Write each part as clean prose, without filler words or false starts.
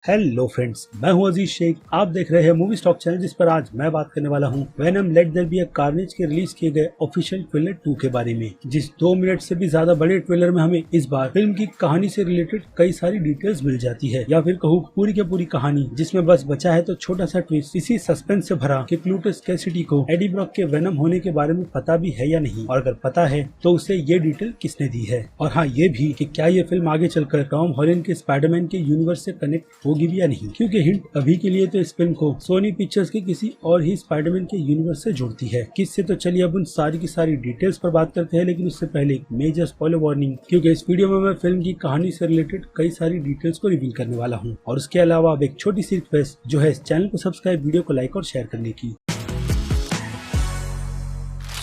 Hello friends, मैं हूं अजीज शेख। आप देख रहे हैं मूवी स्टॉक चैनल, जिस पर आज मैं बात करने वाला हूं Venom let there be a carnage के रिलीज किए गए ऑफिशियल ट्रेलर 2 के बारे में। जिस 2 मिनट से भी ज्यादा बड़े ट्रेलर में हमें इस बार फिल्म की कहानी से रिलेटेड कई सारी डिटेल्स मिल जाती है, या फिर कहूँ पूरी की पूरी कहानी, जिसमें बस बचा है तो छोटा सा ट्विस्ट। इसी सस्पेंस से भरा कि क्लूटस कैसिडी को एडी ब्रॉक के वेनम होने के बारे में पता भी है या नहीं, और अगर पता है तो उसे ये डिटेल किसने दी है। और हाँ, ये भी कि क्या ये फिल्म आगे चलकर टॉम हॉलैंड के स्पाइडरमैन के यूनिवर्स से कनेक्ट होगी भी या नहीं, क्योंकि हिंट अभी के लिए तो इस फिल्म को सोनी पिक्चर्स के किसी और ही स्पाइडरमैन के यूनिवर्स से जोड़ती है। किससे, तो चलिए अब उन सारी की सारी डिटेल्स पर बात करते हैं। लेकिन उससे पहले एक मेजर स्पॉइलर वार्निंग, क्योंकि इस वीडियो में मैं फिल्म की कहानी से रिलेटेड कई सारी डिटेल्स को रिवील करने वाला हूँ। और उसके अलावा अब एक छोटी सी रिक्वेस्ट, जो है इस चैनल को सब्सक्राइब, वीडियो को लाइक और शेयर करने की।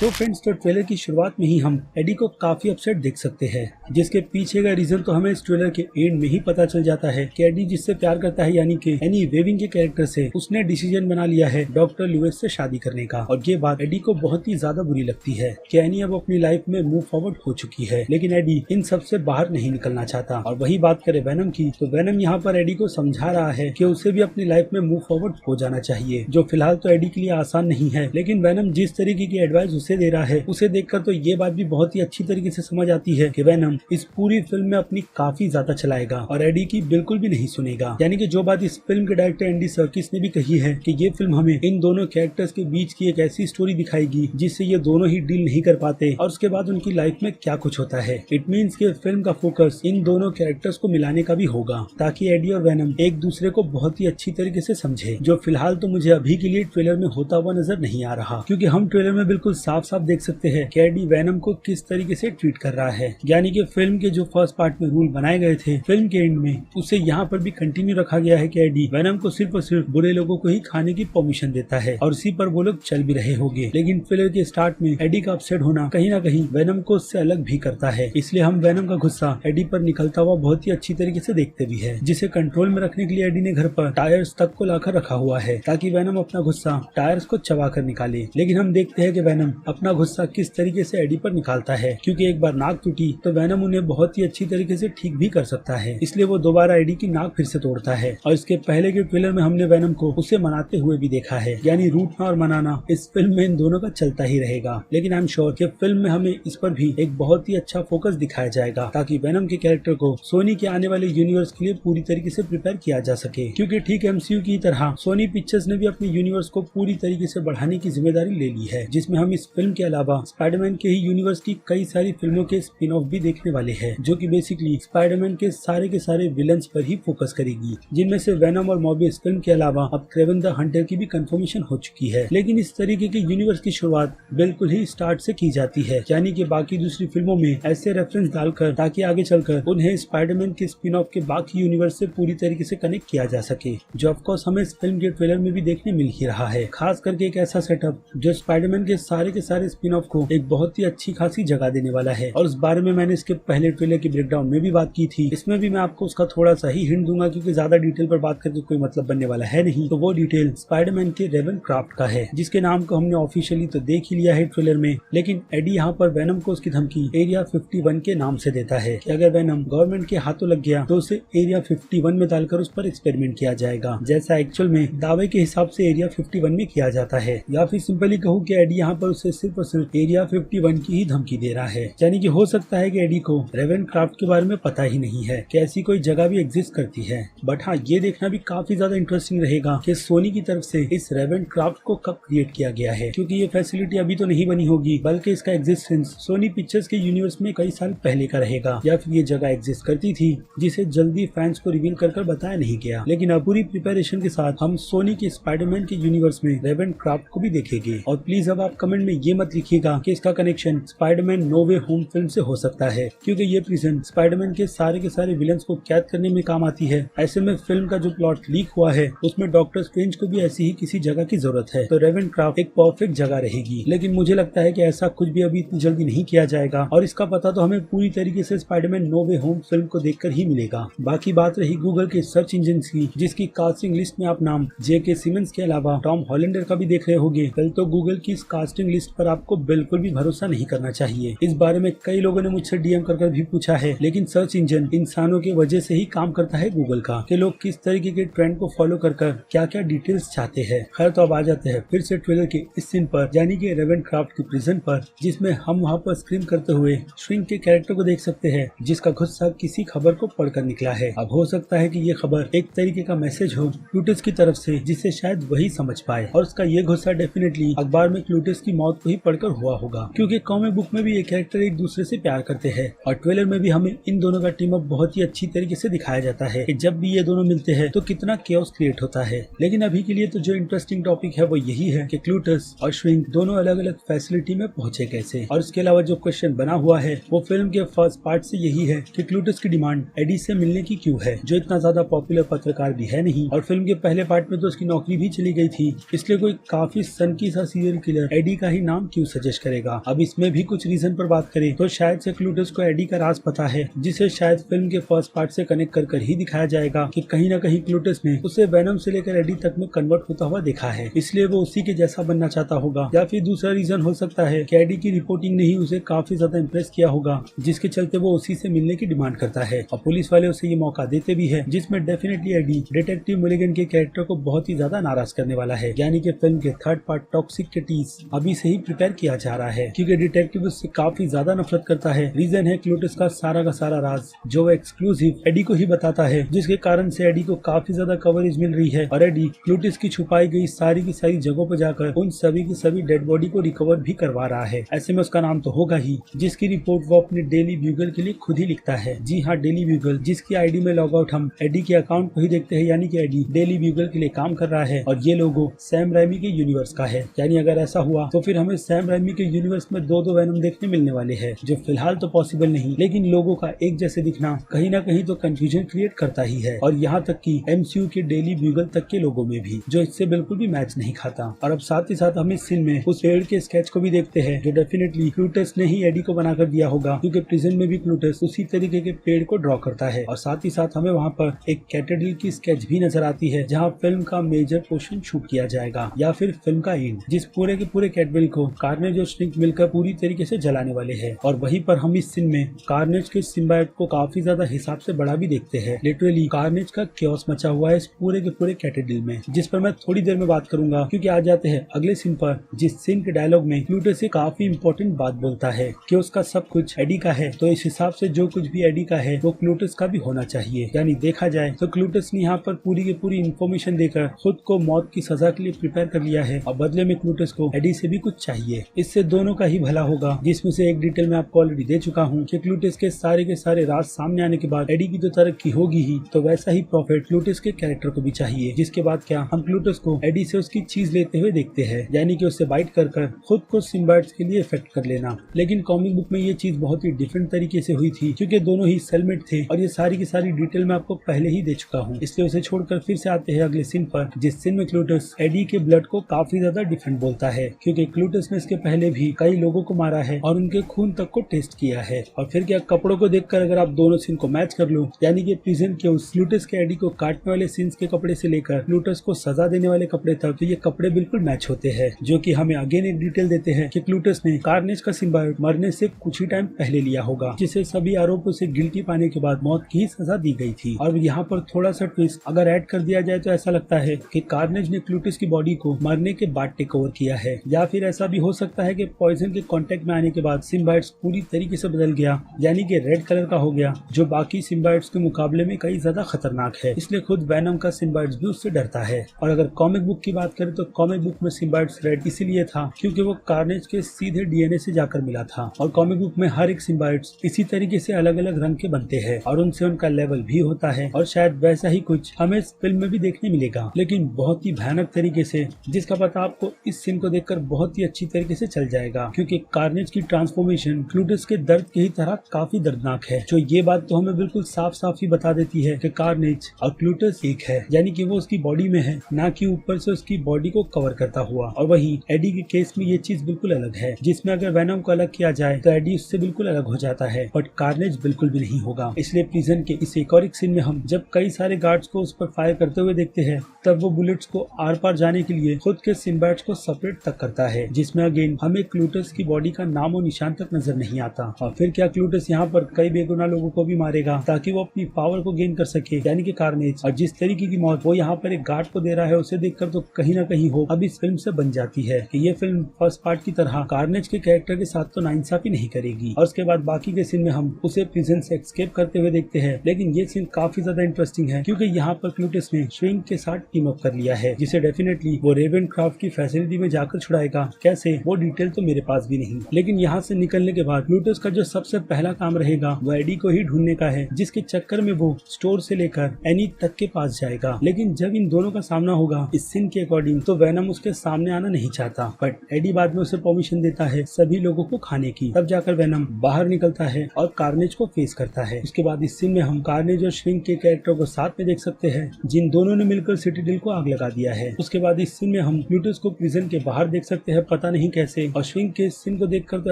तो फ्रेंड्स, तो ट्रेलर की शुरुआत में ही हम एडी को काफी अपसेट देख सकते हैं, जिसके पीछे का रीजन तो हमें इस ट्रेलर के एंड में ही पता चल जाता है कि एडी जिससे प्यार करता है, यानी कि एनी वेविंग के कैरेक्टर से, उसने डिसीजन बना लिया है डॉक्टर लुइस से शादी करने का। और ये बात एडी को बहुत ही ज्यादा बुरी लगती है कि एनी अब अपनी लाइफ में मूव फॉरवर्ड हो चुकी है, लेकिन एडी इन सब से बाहर नहीं निकलना चाहता। और वही बात करे वेनम की, तो वेनम यहाँ पर एडी को समझा रहा है कि उसे भी अपनी लाइफ में मूव फॉरवर्ड हो जाना चाहिए, जो फिलहाल तो एडी के लिए आसान नहीं है। लेकिन वेनम जिस तरीके की एडवाइस उसे दे रहा है, उसे देखकर तो ये बात भी बहुत ही अच्छी तरीके से समझ आती है कि वेनम इस पूरी फिल्म में अपनी काफी ज्यादा चलाएगा और एडी की बिल्कुल भी नहीं सुनेगा। यानी कि जो बात इस फिल्म के डायरेक्टर एंडी सर्किस ने भी कही है कि ये फिल्म हमें इन दोनों कैरेक्टर्स के बीच की एक ऐसी स्टोरी दिखाएगी जिससे ये दोनों ही डील नहीं कर पाते, और उसके बाद उनकी लाइफ में क्या कुछ होता है। इट मीन्स कि फिल्म का फोकस इन दोनों कैरेक्टर्स को मिलाने का भी होगा, ताकि एडी और वेनम एक दूसरे को बहुत ही अच्छी तरीके से समझे, जो फिलहाल तो मुझे अभी के लिए ट्रेलर में होता हुआ नजर नहीं आ रहा। क्योंकि हम ट्रेलर में बिल्कुल साफ साफ देख सकते हैं कि एडी वेनम को किस तरीके से ट्रीट कर रहा है। यानी कि फिल्म के जो फर्स्ट पार्ट में रूल बनाए गए थे फिल्म के एंड में, उसे यहाँ पर भी कंटिन्यू रखा गया है कि एडी वेनम को सिर्फ और सिर्फ बुरे लोगों को ही खाने की परमिशन देता है, और उसी पर वो लोग चल भी रहे होंगे। लेकिन फिल्म के स्टार्ट में एडी का अपसेट होना कहीं ना कहीं वेनम को उससे अलग भी करता है, इसलिए हम वेनम का गुस्सा एडी पर निकलता हुआ बहुत ही अच्छी तरीके से देखते भी है, जिसे कंट्रोल में रखने के लिए एडी ने घर पर टायर्स तक को लाकर रखा हुआ है, ताकि वेनम अपना गुस्सा टायर्स को चबा कर निकाले। लेकिन हम देखते हैं कि वेनम अपना गुस्सा किस तरीके से एडी पर निकालता है, क्योंकि एक बार नाक टूटी तो वेनम उन्हें बहुत ही अच्छी तरीके से ठीक भी कर सकता है, इसलिए वो दोबारा एडी की नाक फिर से तोड़ता है। और इसके पहले के ट्रेलर में हमने वेनम को उसे मनाते हुए भी देखा है, यानी रूठना और मनाना इस फिल्म में इन दोनों का चलता ही रहेगा। लेकिन आई एम श्योर कि फिल्म में हमें इस पर भी एक बहुत ही अच्छा फोकस दिखाया जाएगा, ताकि वेनम के कैरेक्टर को सोनी के आने वाले यूनिवर्स के लिए पूरी तरीके से प्रिपेयर किया जा सके। क्योंकि ठीक एमसीयू की तरह सोनी पिक्चर्स ने भी अपने यूनिवर्स को पूरी तरीके से बढ़ाने की जिम्मेदारी ले ली है, जिसमें हम इस फिल्म के अलावा स्पाइडरमैन के ही यूनिवर्स की कई सारी फिल्मों के स्पिन ऑफ भी देखने वाले हैं, जो कि बेसिकली स्पाइडरमैन के सारे विलन्स पर ही फोकस करेगी, जिनमें से वेनम और मॉर्बियस फिल्म के अलावा अब क्रेवन द हंटर की भी कंफर्मेशन हो चुकी है। लेकिन इस तरीके के यूनिवर्स की शुरुआत बिल्कुल ही स्टार्ट से की जाती है, यानी कि बाकी दूसरी फिल्मों में ऐसे रेफरेंस डालकर, ताकि आगे चलकर उन्हें स्पाइडरमैन के स्पिन ऑफ के बाकी यूनिवर्स से पूरी तरीके से कनेक्ट किया जा सके, जो ऑफकोर्स हमें इस फिल्म के ट्रेलर में भी देखने मिल ही रहा है। खास करके एक ऐसा सेटअप जो स्पाइडरमैन के सारे स्पिन ऑफ को एक बहुत ही अच्छी खासी जगह देने वाला है, और उस बारे में मैंने इसके पहले ट्रेलर की ब्रेकडाउन में भी बात की थी। इसमें भी मैं आपको उसका थोड़ा सा ही हिंट दूंगा, क्योंकि ज्यादा डिटेल पर बात करके कोई मतलब बनने वाला है नहीं। तो वो डिटेल स्पाइडरमैन के रेवेनक्राफ्ट का है, जिसके नाम को हमने ऑफिशियली तो देख ही लिया है ट्रेलर में। लेकिन एडी यहाँ पर वेनम को उसकी धमकी एरिया 51 के नाम से देता है कि अगर वेनम गवर्नमेंट के हाथों लग गया तो उसे एरिया 51 में डालकर उस पर एक्सपेरिमेंट किया जाएगा, जैसा एक्चुअल में दावे के हिसाब से एरिया 51 में किया जाता है। या फिर सिंपली कहूँ कि एडी यहाँ पर उसे सिर्फ और सिर्फ एरिया 51 की ही धमकी दे रहा है। यानी कि हो सकता है कि एडी को रेवेनक्राफ्ट के बारे में पता ही नहीं है कि ऐसी कोई जगह भी एग्जिस्ट करती है। बट हाँ, ये देखना भी काफी ज्यादा इंटरेस्टिंग रहेगा कि सोनी की तरफ से इस रेवेनक्राफ्ट को कब क्रिएट किया गया है, क्योंकि ये फैसिलिटी अभी तो नहीं बनी होगी, बल्कि इसका एग्जिस्टेंस सोनी पिक्चर्स के यूनिवर्स में कई साल पहले का रहेगा, या फिर ये जगह एग्जिस्ट करती थी जिसे जल्दी फैंस को रिवील कर बताया नहीं गया। लेकिन अब पूरी प्रिपरेशन के साथ हम सोनी के स्पाइडरमैन के यूनिवर्स में रेवेनक्राफ्ट को भी देखेंगे। और प्लीज अब आप कमेंट में ये मत लिखिएगा कि इसका कनेक्शन स्पाइडरमैन नो वे होम फिल्म से हो सकता है, क्योंकि ये प्रिजन स्पाइडरमैन के सारे विलन्स को कैद करने में काम आती है। ऐसे में फिल्म का जो प्लॉट लीक हुआ है उसमें डॉक्टर स्ट्रेंज को भी ऐसी ही किसी जगह की जरूरत है, तो रेवेनक्राफ्ट एक परफेक्ट जगह रहेगी। लेकिन मुझे लगता है कि ऐसा कुछ भी अभी इतनी जल्दी नहीं किया जाएगा, और इसका पता तो हमें पूरी तरीके से स्पाइडरमैन नो वे होम फिल्म को देखकर ही मिलेगा। बाकी बात रही गूगल के सर्च इंजन की, जिसकी कास्टिंग लिस्ट में आप नाम जेके सिमंस के अलावा टॉम हॉलैंडर का भी देख रहे होंगे। कल तो गूगल की इस कास्टिंग लिस्ट पर आपको बिल्कुल भी भरोसा नहीं करना चाहिए। इस बारे में कई लोगों ने मुझसे डीएम कर भी पूछा है, लेकिन सर्च इंजन इंसानों की वजह से ही काम करता है गूगल का, कि लोग किस तरीके के ट्रेंड को फॉलो कर क्या क्या डिटेल्स चाहते हैं। खैर, तो अब आ जाते हैं फिर से ट्रेलर के इस सीन पर, यानी कि रेवेनक्राफ्ट की प्रिजन पर, जिसमें हम वहाँ पर स्क्रीम करते हुए श्रिंक के कैरेक्टर को देख सकते हैं, जिसका गुस्सा किसी खबर को पढ़कर निकला है। अब हो सकता है कि ये खबर एक तरीके का मैसेज हो क्लूटस की तरफ से, जिसे शायद वही समझ पाए, और उसका ये गुस्सा डेफिनेटली अखबार में क्लूटस की मौत को ही पढ़कर हुआ होगा, क्योंकि कॉमिक बुक में भी ये कैरेक्टर एक दूसरे से प्यार करते हैं, और ट्रेलर में भी हमें इन दोनों का टीम अप बहुत ही अच्छी तरीके से दिखाया जाता है कि जब भी ये दोनों मिलते हैं तो कितना केओस क्रिएट होता है। लेकिन अभी के लिए तो जो इंटरेस्टिंग टॉपिक है वो यही है कि क्लूटस और श्रिंक दोनों अलग अलग फैसिलिटी में पहुंचे कैसे। और इसके अलावा जो क्वेश्चन बना हुआ है वो फिल्म के फर्स्ट पार्ट से यही है कि क्लूटस की डिमांड एडी से मिलने की क्यों है, जो इतना ज्यादा पॉपुलर पत्रकार भी है नहीं, और फिल्म के पहले पार्ट में तो उसकी नौकरी भी चली गई थी, इसलिए कोई काफी सनकी सा सीरियल किलर एडी का ही नाम क्यों सजेस्ट करेगा। अब इसमें भी कुछ रीजन पर बात करें तो शायद से क्लूटस को एडी का राज पता है, जिसे शायद फिल्म के फर्स्ट पार्ट से कनेक्ट कर ही दिखाया जाएगा कि कहीं ना कहीं क्लूटस ने उसे वेनम से लेकर एडी तक में कन्वर्ट होता हुआ देखा है, इसलिए वो उसी के जैसा बनना चाहता होगा। या फिर दूसरा रीजन हो सकता है कि एडी की रिपोर्टिंग ने ही उसे काफी ज्यादा इम्प्रेस किया होगा, जिसके चलते वो उसी से मिलने की डिमांड करता है, और पुलिस वाले उसे ये मौका देते भी है, जिसमें डेफिनेटली एडी डिटेक्टिव मुलिगन के कैरेक्टर को बहुत ही ज्यादा नाराज करने वाला है। यानी कि फिल्म के थर्ड पार्ट टॉक्सिक के टीज अभी से ही प्रिपेयर किया जा रहा है, क्योंकि डिटेक्टिव उससे काफी ज्यादा नफरत करता है। रीजन है क्लूटस का सारा राज, जो वो एक्सक्लूसिव एडी को ही बताता है, जिसके कारण से एडी को काफी ज्यादा कवरेज मिल रही है, और एडी क्लूटस की छुपाई गई सारी की सारी जगहों पर जाकर उन सभी की सभी डेड बॉडी को रिकवर भी करवा रहा है। ऐसे में उसका नाम तो होगा ही, जिसकी रिपोर्ट वो अपने डेली ब्यूगल के लिए खुद ही लिखता है। जी हाँ, डेली ब्यूगल, जिसकी आईडी में लॉग आउट हम एडी के अकाउंट को ही देखते हैं, यानी कि एडी डेली ब्यूगल के लिए काम कर रहा है, और ये लोगो सैम राइमी के यूनिवर्स का है। यानी अगर ऐसा हुआ तो फिर हमें सैम राइमी के यूनिवर्स में दो वेनम देखने मिलने वाले हैं, जो फिलहाल तो पॉसिबल नहीं, लेकिन लोगों का एक जैसे दिखना कहीं ना कहीं तो कंफ्यूजन क्रिएट करता ही है, और यहाँ तक कि एमसीयू के डेली ब्यूगल तक के लोगों में भी, जो इससे बिल्कुल भी मैच नहीं खाता। और अब साथ ही साथ हम इस सीन में उस पेड़ के स्केच को भी देखते हैं, जो डेफिनेटली क्लूटस ने ही एडी को बनाकर दिया होगा, क्योंकि प्रिजन में भी क्लूटस उसी तरीके के पेड़ को ड्रॉ करता है। और साथ ही साथ हमें वहाँ पर एक कैथेड्रल की स्केच भी नजर आती है, जहाँ फिल्म का मेजर पोर्शन शूट किया जाएगा, या फिर फिल्म का एंड, जिस पूरे के पूरे कैथेड्रल को कार्नेज और श्रिंक मिलकर पूरी तरीके से जलाने वाले हैं। और वहीं पर हम इस सीन में कार्नेज के सिम्बायोट को काफी ज्यादा हिसाब से बड़ा भी देखते हैं। लिटरली कार्नेज का क्योस मचा हुआ है इस पूरे के पूरे कैथेड्रल में, जिस पर मैं थोड़ी देर में बात करूंगा, क्योंकि आ जाते हैं अगले सीन पर, जिस सीन के डायलॉग में क्लूटस से काफी इंपॉर्टेंट बात बोलता है कि उसका सब कुछ एडी का है, तो इस हिसाब से जो कुछ भी एडी का है वो क्लूटस का भी होना चाहिए। यानी देखा जाए तो क्लूटस ने यहाँ पर पूरी की पूरी इन्फॉर्मेशन देकर खुद को मौत की सजा के लिए प्रिपेयर कर लिया है, और बदले में क्लूटस को एडी से भी कुछ चाहिए। इससे दोनों का ही भला होगा, जिसमें से एक डिटेल मैं आपको ऑलरेडी दे चुका हूँ कि क्लूटस के सारे राज सामने आने के बाद एडी की तो तरक्की होगी ही, तो वैसा ही प्रॉफिट क्लूटस के कैरेक्टर को भी चाहिए, जिसके बाद क्या हम क्लूटस को एडी से उसकी चीज लेते हुए देखते हैं, यानी कि उससे बाइट कर खुद को सिम्बायोट्स के लिए इफेक्ट कर लेना। लेकिन कॉमिक बुक में ये चीज बहुत ही डिफरेंट तरीके से हुई थी, क्योंकि दोनों ही सेलमेट थे, और ये सारी की सारी डिटेल मैं आपको पहले ही दे चुका हूँ। इसलिए उसे छोड़कर फिर से आते हैं अगले सीन पर, जिस सीन में क्लूटस एडी के ब्लड को काफी ज्यादा डिफरेंट बोलता है, क्योंकि क्लूटस ने इसके पहले भी कई लोगों को मारा है और उनके खून तक को टेस्ट किया है। और फिर क्या कपड़ों को देखकर अगर आप दोनों सीन को मैच कर लो, यानी कि प्रिजन के उस क्लूटस के एडी को काटने वाले सीन्स के कपड़े से लेकर क्लूटस को सजा देने वाले कपड़े तक, तो ये कपड़े बिल्कुल मैच होते हैं, जो कि हमें अगेन एक डिटेल देते हैं कि क्लूटस ने कार्नेज का सिम्बायोट मरने से कुछ ही टाइम पहले लिया होगा, जिसे सभी आरोपों से गिल्टी पाने के बाद मौत की सजा दी गई थी। और यहाँ पर थोड़ा सा ट्विस्ट अगर ऐड कर दिया जाए तो ऐसा लगता है कि कार्नेज ने क्लूटस की बॉडी को मरने के बाद टेक ओवर किया है, या फिर ऐसा भी हो सकता है कि पॉइजन के कांटेक्ट में आने के बाद सिम्बायोट्स पूरी तरीके से बदल गया, यानी कि रेड कलर का हो गया, जो बाकी सिम्बायोट्स के मुकाबले में कई ज्यादा खतरनाक है। इसलिए खुद वेनम का सिम्बायोट्स भी उससे डरता है। और अगर कॉमिक बुक की बात करें तो कॉमिक बुक में सिम्बायोट्स रेड इसीलिए था क्योंकि वो कार्नेज के सीधे डीएनए से जाकर मिला था, और कॉमिक बुक में हर एक सिम्बायोट्स इसी तरीके से अलग अलग रंग के बनते हैं, और उनसे उनका लेवल भी होता है, और शायद वैसा ही कुछ हमें इस फिल्म में भी देखने मिलेगा, लेकिन बहुत ही भयानक तरीके से, जिसका पता आपको इस सीन को देखकर बहुत ही अच्छी तरीके से चल जाएगा, क्योंकि कार्नेज की ट्रांसफॉर्मेशन क्लूटस के दर्द की ही तरह काफी दर्दनाक है, जो ये बात तो हमें बिल्कुल साफ साफ ही बता देती है कि कार्नेज और क्लूटस एक है, यानी कि वो उसकी बॉडी में है, ना कि ऊपर से उसकी बॉडी को कवर करता हुआ। और वहीं एडी के केस में ये चीज बिल्कुल अलग है, जिसमें अगर वेनम को अलग किया जाए तो एडी उससे बिल्कुल अलग हो जाता है, बट कार्नेज बिल्कुल भी नहीं होगा। इसलिए प्रिजन के इस एक और एक सीन में हम जब कई सारे गार्ड्स को उस पर फायर करते हुए देखते हैं, तब वो बुलेट्स को आर पार जाने के लिए खुद के सिम्बायोट्स को सेपरेट तक करता है, जिसमें अगेन हमें क्लूटस की बॉडी का नामो निशान तक नजर नहीं आता। और फिर क्या क्लूटस यहाँ पर कई बेगुनाह लोगों को भी मारेगा ताकि वो अपनी पावर को गेन कर सके, यानी कि कार्नेज। और जिस तरीके की मौत वो यहाँ पर एक गार्ड को दे रहा है, उसे देखकर तो कहीं ना कहीं होप अब इस फिल्म से बन जाती है कि ये फिल्म फर्स्ट पार्ट की तरह कार्नेज के कैरेक्टर के साथ तो नाइंसाफी नहीं करेगी। और उसके बाद बाकी के सीन में हम उसे प्रिजन से एस्केप करते हुए देखते हैं। लेकिन ये सीन काफी ज्यादा इंटरेस्टिंग है क्योंकि यहाँ पर क्लूटस ने श्रिंक के साथ टीम अप कर लिया है, जिसे डेफिनेटली वो रेवेनक्राफ्ट की फैसिलिटी में जाकर छुड़ाएगा। कैसे, वो डिटेल तो मेरे पास भी नहीं। लेकिन यहाँ से निकलने के बाद क्लूटस का जो सबसे पहला काम रहेगा वो एडी को ही ढूंढने का है, जिसके चक्कर में वो स्टोर से लेकर एनी तक के पास जाएगा। लेकिन जब इन दोनों का सामना होगा इस सीन के अकॉर्डिंग, तो वेनम उसके सामने आना नहीं चाहता, बट एडी बाद में उसे परमिशन देता है सभी लोगों को खाने की। तब जाकर वेनम बाहर निकलता है और कार्नेज को फेस करता है। उसके बाद इस सीन में हम कार्नेज और श्रिंक के कैरेक्टर को साथ में देख सकते हैं, जिन दोनों ने मिलकर सिटीडेल को आग लगा दिया है। उसके बाद इस सीन में हम क्लूटस को प्रिजन के बाहर देख सकते हैं, पता नहीं कैसे। और श्रिंक के सीन को देखकर तो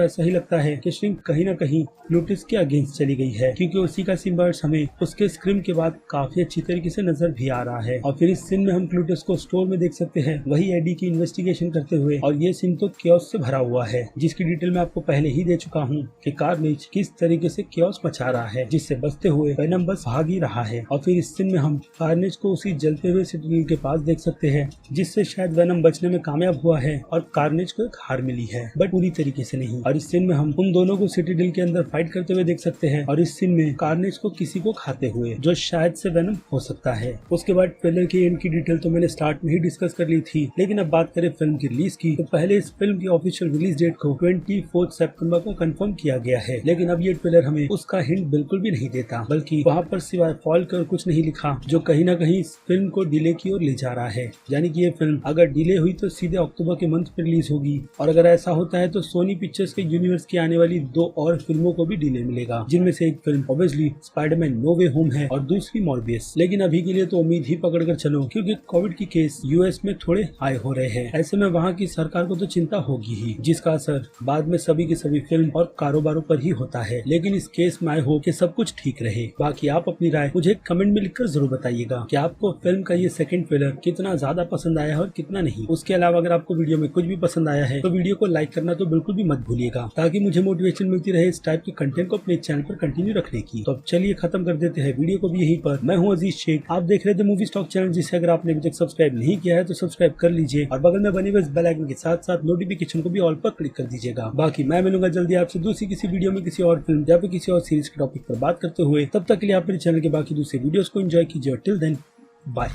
ऐसा ही लगता है कि श्रिंक कहीं ना कहीं क्लूटस के अगेंस्ट चली गई है, क्योंकि उसी का सिम्बायोट हमें उसके स्क्रीम के बाद काफी अच्छी तरीके से नजर भी आ रहा है। और फिर इस सीन में हम क्लूटस को स्टोर में देख सकते हैं, वही एडी की इन्वेस्टिगेशन करते हुए। और ये सीन तो क्योस से भरा हुआ है, जिसकी डिटेल मैं आपको पहले ही दे चुका हूँ कि कार्नेज किस तरीके से क्योस मचा रहा है, जिससे बचते हुए वेनम बस भाग ही रहा है। और फिर इस सीन में हम कार्नेज को उसी जलते हुए सिटीडेल के पास देख सकते हैं, जिससे शायद वेनम बचने में कामयाब हुआ है और कार्नेज को एक हार मिली है, बट पूरी तरीके से नहीं। और इस सीन में हम उन दोनों को सिटीडेल के अंदर फाइट करते हुए देख सकते हैं, और इस सीन में कार्नेज को किसी को खाते हुए, जो शायद से वेनम हो सकता है। उसके बाद ट्रेलर की एंड की डिटेल तो मैंने स्टार्ट में ही डिस्कस कर ली थी, लेकिन अब बात करें फिल्म की रिलीज की, तो पहले इस फिल्म की ऑफिशियल रिलीज डेट को 24 सितंबर को कंफर्म किया गया है। लेकिन अब ये ट्रेलर हमें उसका हिंट बिल्कुल भी नहीं देता, बल्कि वहाँ पर सिवाय फॉल कर कुछ नहीं लिखा, जो कहीं ना कहीं इस फिल्म को डिले की ओर ले जा रहा है। यानी कि ये फिल्म अगर डिले हुई तो सीधे अक्टूबर के मंथ में रिलीज होगी, और अगर ऐसा होता है तो सोनी पिक्चर्स के यूनिवर्स की आने वाली 2 और फिल्मों को भी डिले मिलेगा, जिनमें से एक फिल्म ऑब्वियसली स्पाइडरमैन नो वे होम है और दूसरी मॉर्बियस। लेकिन अभी के लिए तो उम्मीद ही पकड़ कर चलो, क्योंकि कोविड की केस यूएस में थोड़े हाई हो रहे हैं। ऐसे में वहाँ की सरकार को तो चिंता होगी ही, जिसका असर बाद में सभी की सभी फिल्म और कारोबारों पर ही होता है। लेकिन इस केस में आई होप कि सब कुछ ठीक रहे। बाकी आप अपनी राय मुझे कमेंट में लिखकर जरूर बताइएगा कि आपको फिल्म का ये सेकंड ट्रेलर कितना ज्यादा पसंद आया है और कितना नहीं। उसके अलावा अगर आपको वीडियो में कुछ भी पसंद आया है तो वीडियो को लाइक करना तो बिल्कुल भी मत भूलिएगा, ताकि मुझे मोटिवेशन मिलती रहे इस टाइप के कंटेंट को अपने चैनल पर कंटिन्यू रखने की। तो अब चलिए खत्म कर देते हैं वीडियो को भी यहीं पर। मैं हूँ अजीज शेख, आप देख रहे थे मूवी स्टॉक चैनल, जिसे अगर आपने अभी तक सब्सक्राइब नहीं किया है तो सब्सक्राइब कर लीजिए, और बगल में बने हुए बेल आइकन के साथ साथ नोटिफिकेशन को भी ऑल पर क्लिक कर दीजिएगा। बाकी मैं मिलूंगा जल्दी आपसे दूसरी किसी वीडियो में किसी और फिल्म या फिर किसी और सीरीज के टॉपिक पर बात करते हुए। तब तक के लिए आप मेरे चैनल के बाकी दूसरे वीडियोस को एंजॉय कीजिए, और टिल देन बाय।